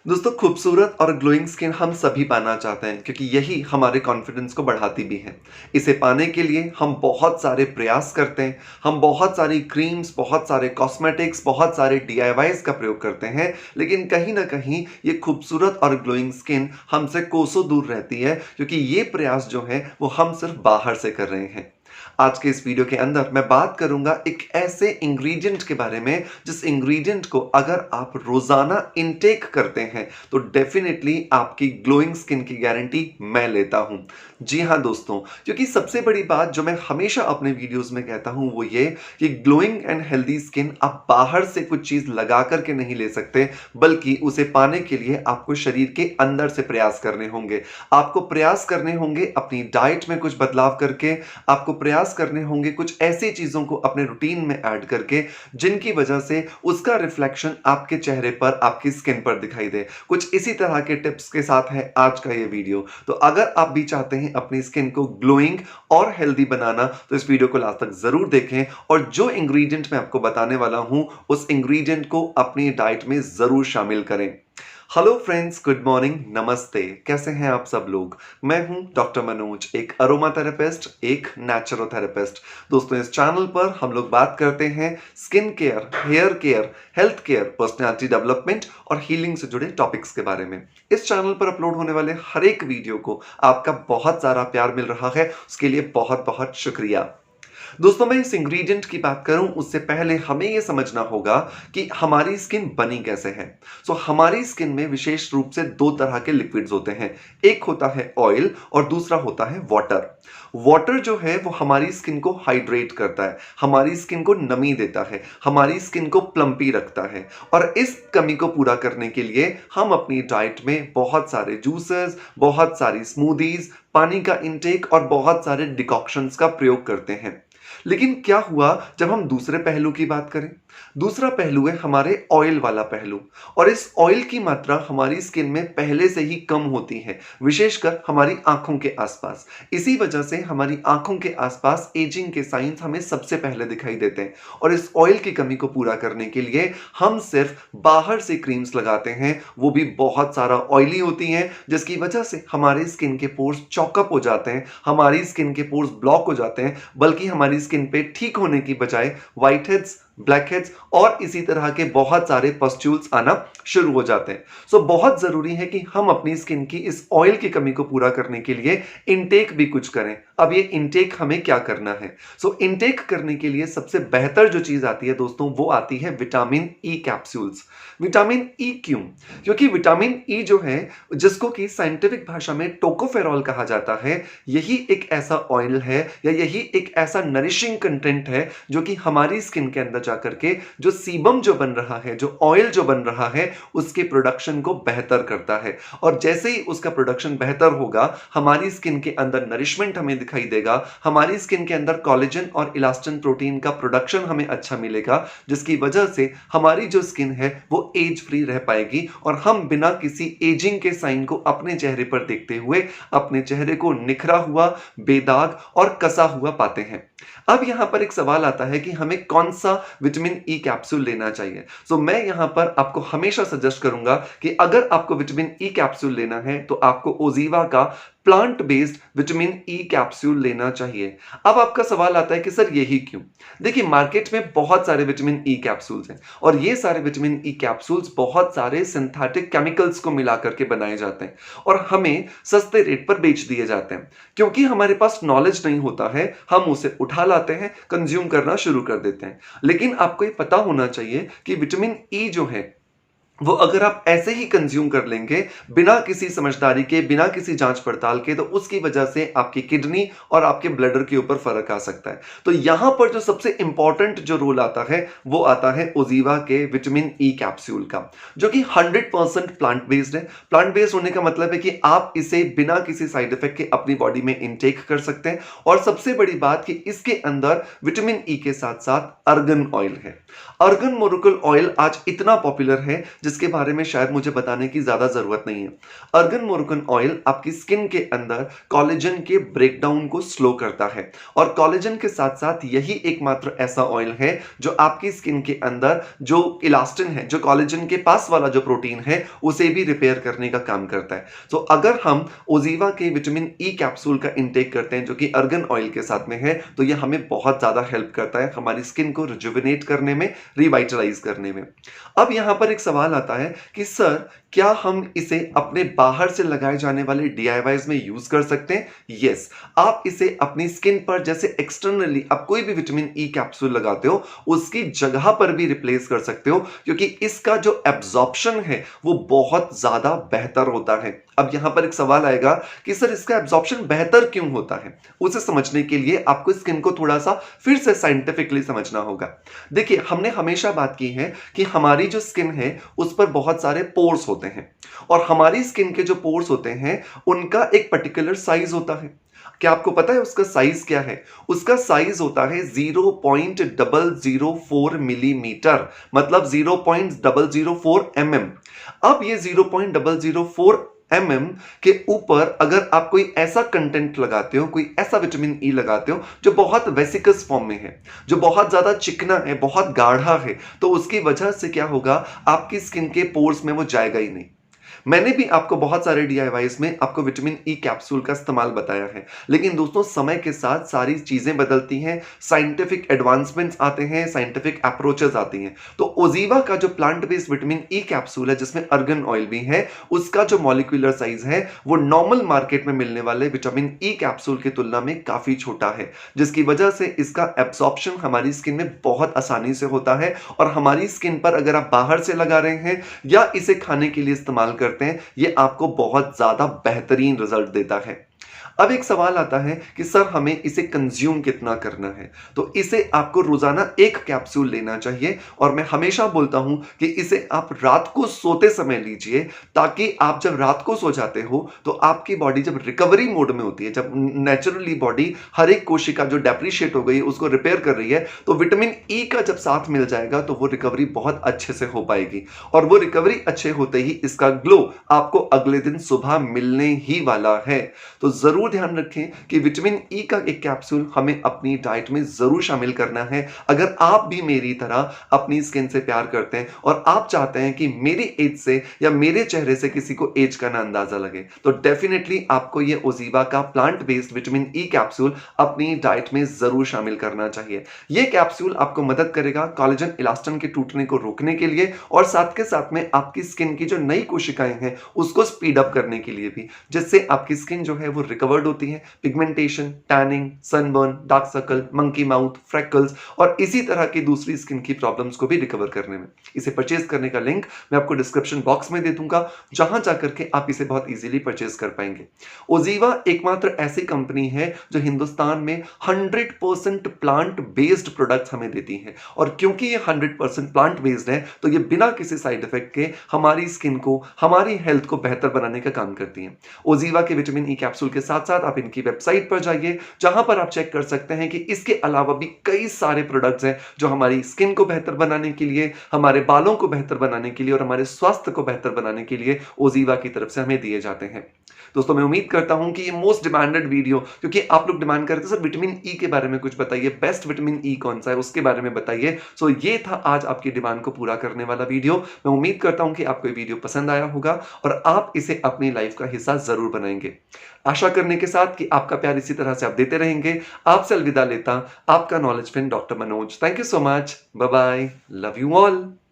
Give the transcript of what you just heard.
दोस्तों खूबसूरत और ग्लोइंग स्किन हम सभी पाना चाहते हैं क्योंकि यही हमारे कॉन्फिडेंस को बढ़ाती भी है। इसे पाने के लिए हम बहुत सारे प्रयास करते हैं, हम बहुत सारी क्रीम्स, बहुत सारे कॉस्मेटिक्स, बहुत सारे डीआईवाईज़ का प्रयोग करते हैं, लेकिन कहीं न कहीं ये खूबसूरत और ग्लोइंग स्किन हमसे कोसों दूर रहती है क्योंकि ये प्रयास जो हैं वो हम सिर्फ बाहर से कर रहे हैं। आज के इस वीडियो के अंदर मैं बात करूंगा एक ऐसे इंग्रेडिएंट के बारे में जिस इंग्रेडिएंट को अगर आप रोजाना इनटेक करते हैं तो डेफिनेटली आपकी ग्लोइंग स्किन की गारंटी मैं लेता हूं। जी हां दोस्तों, क्योंकि सबसे बड़ी बात जो मैं हमेशा अपने वीडियोस में कहता हूं वो ये कि ग्लोइंग एंड हेल्दी स्किन आप बाहर से कुछ चीज लगा करके नहीं ले सकते, बल्कि उसे पाने के लिए आपको शरीर के अंदर से प्रयास करने होंगे। आपको प्रयास करने होंगे अपनी डाइट में कुछ बदलाव करके, आपको प्रयास करने होंगे कुछ ऐसी चीजों को अपने रूटीन में ऐड करके जिनकी वजह से उसका रिफ्लेक्शन आपके चेहरे पर, आपकी स्किन पर दिखाई दे। कुछ इसी तरह के टिप्स के साथ है आज का ये वीडियो। तो अगर आप भी चाहते हैं अपनी स्किन को ग्लोइंग और हेल्दी बनाना तो इस वीडियो को लास्ट तक जरूर देखें और जो इंग्रेडिएंट मैं आपको बताने वाला हूं उस इंग्रेडिएंट को अपनी डाइट में जरूर शामिल करें। हेलो फ्रेंड्स, गुड मॉर्निंग, नमस्ते। कैसे हैं आप सब लोग? मैं हूं डॉक्टर मनोज, एक अरोमा थेरेपिस्ट, एक नेचुरोथेरेपिस्ट। दोस्तों, इस चैनल पर हम लोग बात करते हैं skin care, hair care, health care, personality development और हीलिंग से जुड़े टॉपिक्स के बारे में। इस चैनल पर अपलोड होने वाले हर एक वीडियो को आपका बहुत सारा प्यार मिल रहा है, उसके लिए बहुत बहुत शुक्रिया। दोस्तों, मैं इस इंग्रेडिएंट की बात करूं उससे पहले हमें यह समझना होगा कि हमारी स्किन बनी कैसे है। हमारी स्किन में विशेष रूप से दो तरह के लिक्विड्स होते हैं। एक होता है ऑयल और दूसरा होता है वाटर। वाटर जो है वो हमारी स्किन को हाइड्रेट करता है, हमारी स्किन को नमी देता है, हमारी स्किन को प्लम्पी रखता है। और इस कमी को पूरा करने के लिए हम अपनी डाइट में बहुत सारे जूसेस, बहुत सारी स्मूदीज, पानी का इंटेक और बहुत सारे डिकॉक्शंस का प्रयोग करते हैं। लेकिन क्या हुआ जब हम दूसरे पहलू की बात करें? दूसरा पहलू है हमारे ऑयल वाला पहलू। और इस ऑयल की मात्रा हमारी स्किन में पहले से ही कम होती है, विशेषकर हमारी आंखों के आसपास। इसी वजह से हमारी आंखों के आसपास एजिंग के साइंस हमें सबसे पहले दिखाई देते हैं। और इस ऑयल की कमी को पूरा करने के लिए हम सिर्फ बाहर से क्रीम्स लगाते हैं, वो भी बहुत सारा ऑयली होती हैं, जिसकी वजह से हमारे स्किन के पोर्स चौकअप हो जाते हैं, हमारी स्किन के पोर्स ब्लॉक हो जाते हैं, बल्कि हमारी स्किन पे ठीक होने की बजाय व्हाइट हेड्स, ब्लैक हेड्स और इसी तरह के बहुत सारे पस्ट्यूल्स आना शुरू हो जाते हैं। बहुत जरूरी है कि हम अपनी स्किन की इस ऑयल की कमी को पूरा करने के लिए इनटेक भी कुछ करें। अब ये इनटेक हमें क्या करना है? इनटेक करने के लिए सबसे बेहतर जो चीज आती है दोस्तों वो आती है vitamin E capsules. Vitamin E क्यों? क्योंकि विटामिन ई जो है, जिसको कि साइंटिफिक भाषा में टोकोफेरॉल कहा जाता है, यही एक ऐसा ऑयल है या यही एक ऐसा नरिशिंग कंटेंट है जो कि हमारी स्किन के अंदर जाकर के जो सीबम जो बन रहा है, जो ऑयल जो बन रहा है, उसके प्रोडक्शन को बेहतर करता है। और जैसे ही उसका प्रोडक्शन बेहतर होगा, हमारी स्किन के अंदर नरिशमेंट हमें दिखाई देगा, हमारी स्किन के अंदर कोलेजन और इलास्टिन प्रोटीन का प्रोडक्शन हमें अच्छा मिलेगा, जिसकी वजह से हमारी जो स्किन है वो एज फ्री रह पाएगी और हम बिना किसी एजिंग के साइन को अपने चेहरे पर देखते हुए अपने चेहरे को निखरा हुआ, बेदाग और कसा हुआ पाते हैं। अब यहां पर एक सवाल आता है कि हमें कौन सा विटामिन ई कैप्सूल लेना चाहिए। मैं यहां पर आपको हमेशा सजेस्ट करूंगा कि अगर आपको विटामिन ई कैप्सूल लेना है तो आपको ओजीवा का plant based vitamin E capsule लेना चाहिए। अब आपका सवाल आता है कि सर यही क्यों? देखिए, मार्केट में बहुत सारे विटामिन ई कैप्सूल्स हैं और ये सारे विटामिन ई कैप्सूल्स बहुत सारे सिंथेटिक केमिकल्स को मिला करके बनाए जाते हैं और हमें सस्ते रेट पर बेच दिए जाते हैं। क्योंकि हमारे पास नॉलेज नहीं होता है, हम उसे उठा लाते हैं, कंज्यूम करना शुरू कर देते हैं। लेकिन आपको ये पता होना चाहिए कि विटामिन ई जो है वो अगर आप ऐसे ही कंज्यूम कर लेंगे बिना किसी समझदारी के, बिना किसी जांच पड़ताल के, तो उसकी वजह से आपकी किडनी और आपके ब्लडर के ऊपर फर्क आ सकता है। तो यहां पर जो सबसे इंपॉर्टेंट जो रोल आता है वो आता है ओजीवा के विटामिन ई कैप्सूल का, जो कि 100% प्लांट बेस्ड है। प्लांट बेस्ड होने का मतलब है कि आप इसे बिना किसी साइड इफेक्ट के अपनी बॉडी में इनटेक कर सकते हैं। और सबसे बड़ी बात कि इसके अंदर विटामिन ई के साथ साथ अर्गन ऑयल है। अर्गन मोलिक्यूल ऑयल आज इतना पॉपुलर है जिसके बारे में शायद मुझे बताने की ज़्यादा ज़रूरत नहीं है। अर्गन मोरगन ऑयल आपकी स्किन के अंदर कोलेजन के ब्रेकडाउन को स्लो करता है और कोलेजन के साथ-साथ यही एकमात्र ऐसा ऑयल है जो आपकी स्किन के अंदर जो इलास्टिन है, जो कोलेजन के पास वाला जो प्रोटीन है, उसे भी रिपेयर करने का काम करता है। तो अगर हम ओज़ीवा के विटामिन ई कैप्सूल का इंटेक करते हैं जो कि अर्गन ऑयल के साथ में है, तो ये हमें बहुत ज़्यादा हेल्प करता है हमारी स्किन को रिजुविनेट करने में, रिवाइटलाइज़ करने में। अब यहाँ पर एक सवाल आता है कि सर क्या हम इसे अपने बाहर से लगाए जाने वाले डीआईवाईज़ में यूज़ कर सकते हैं? यस, आप इसे अपनी स्किन पर जैसे एक्सटर्नली आप कोई भी विटामिन ई कैप्सूल लगाते हो, उसकी जगह पर भी रिप्लेस कर सकते हो क्योंकि इसका जो एब्ज़ॉर्प्शन है, वो बहुत ज़्यादा बेहतर होता है। अब यहाँ पर एक सवाल आएगा कि सर इसका एब्ज़ॉर्प्शन बेहतर क्यों होता है? उसे समझने के लिए आपको स्किन को थोड़ा-सा फिर से साइंटिफिकली समझना होगा। देखिए, हमने हमेशा बात की है कि हमारी जो स्किन है, उस पर बहुत सारे पोर्स होते हैं और हमारी स्किन के जो पोर्स होते हैं, उनका एक पर्टिकुलर साइज़ होता है। क्या आपको पता है उसका साइज़ क्या है? उसका साइज़ होता है 0.004 मिलीमीटर मतलब 0.004 एमएम। अब ये 0.004 एमएम के ऊपर अगर आप कोई ऐसा कंटेंट लगाते हो, कोई ऐसा विटामिन ई लगाते हो जो बहुत वेसिकस फॉर्म में है, जो बहुत ज़्यादा चिकना है, बहुत गाढ़ा है, तो उसकी वजह से क्या होगा, आपकी स्किन के पोर्स में वो जाएगा ही नहीं। मैंने भी आपको बहुत सारे डीआईवाईज़ में आपको विटामिन ई कैप्सूल का इस्तेमाल बताया है। लेकिन दोस्तों समय के साथ सारी चीज़ें बदलती हैं, साइंटिफिक एडवांसमेंट्स आते हैं, साइंटिफिक अप्रोचेज़ आती हैं। तो ओज़ीवा का जो plant based vitamin E capsule है जिसमें अर्गन ऑयल भी है, उसका जो मॉलिक्यूलर साइज़ है वो नॉर्मल मार्केट में मिलने वाले विटामिन ई कैप्सूल की तुलना में काफ़ी छोटा है। जिसकी वजह से इसका एब्ज़ॉर्प्शन हमारी स्किन में बहुत आसानी से होता है और हमारी स्किन पर अगर आप बाहर से लगा रहे हैं या इसे खाने के लिए इस्तेमाल करते हैं, ये आपको बहुत ज़्यादा बेहतरीन रिज़ल्ट देता है। अब एक सवाल आता है कि सर हमें इसे कंज़्यूम कितना करना है? तो इसे आपको रोज़ाना 1 कैप्सूल लेना चाहिए और मैं हमेशा बोलता हूँ कि इसे आप रात को सोते समय लीजिए ताकि आप जब रात को सो जाते हो तो आपकी बॉडी जब रिकवरी मोड में होती है, जब नेचुरली बॉडी हर एक कोशिका जो डेप्रिशिएट हो गई है उसको रिपेयर कर रही है, तो विटामिन ई का जब साथ मिल जाएगा तो वो रिकवरी बहुत अच्छे से हो पाएगी और वो रिकवरी अच्छे होते ही इसका ग्लो आपको अगले दिन सुबह मिलने ही वाला है। तो ज़रूर ध्यान रखें कि विटामिन ई का एक कैप्सूल हमें अपनी डाइट में ज़रूर शामिल करना है। अगर आप भी मेरी तरह अपनी स्किन से प्यार करते हैं और आप चाहते हैं कि मेरी एज से या मेरे चेहरे से किसी को एज का ना अंदाज़ा लगे, तो डेफिनिटली आपको ये ओज़ीवा का plant based vitamin E capsule अपनी डाइट में ज़रूर शामिल करना चाहिए। ये कैप्सूल आपको मदद करेगा कोलेजन इलास्टिन के टूटने को रोकने के लिए और साथ के साथ में आपकी स्किन की जो नई कोशिकाएँ हैं, उसको स्पीड अप करने के लिए भी, जिससे आपकी स्किन जो है वो रिकवर्ड होती है। Pigmentation, tanning, sunburn, dark circle, monkey mouth, freckles और इसी तरह की दूसरी स्किन की प्रॉब्लम्स को भी रिकवर करने में। इसे परचेज करने का लिंक मैं आपको डिस्क्रिप्शन बॉक्स में दे दूंगा, जहां जाकर के आप इसे बहुत इजीली परचेज कर पाएंगे। ओज़ीवा एकमात्र ऐसी कंपनी है जो हिंदुस्तान में 100% प्लांट बेस्ड प्रोडक्ट्स हमें देती है और क्योंकि ये 100% प्लांट बेस्ड है, तो ये बिना किसी साइड इफेक्ट के हमारी स्किन को, हमारी हेल्थ को बेहतर बनाने का काम करती है। ओज़ीवा के विटामिन ई कैप्सूल के साथ साथ आप इनकी वेबसाइट पर जाइए, जहां पर आप चेक कर सकते हैं कि इसके अलावा भी कई सारे प्रोडक्ट्स हैं जो हमारी स्किन को बेहतर बनाने के लिए, हमारे बालों को बेहतर बनाने के लिए और हमारे स्वास्थ्य को बेहतर बनाने के लिए ओज़ीवा की तरफ से हमें दिए जाते हैं। दोस्तों मैं उम्मीद करता हूं कि ये मोस्ट डिमांडेड वीडियो, क्योंकि आप लोग डिमांड करते हैं सर विटामिन ई के बारे में कुछ बताइए, बेस्ट विटामिन ई कौन सा है उसके बारे में बताइए। सो ये था आज आपकी डिमांड को पूरा करने वाला वीडियो। मैं उम्मीद करता हूं कि आपको ये वीडियो पसंद आया होगा और आप इसे अपनी लाइफ का हिस्सा जरूर बनाएंगे। आशा करने के साथ कि आपका प्यार इसी तरह से आप देते रहेंगे। आपसे अलविदा लेता आपका knowledge friend doctor Manoj. Thank you so much. Bye bye. Love you all.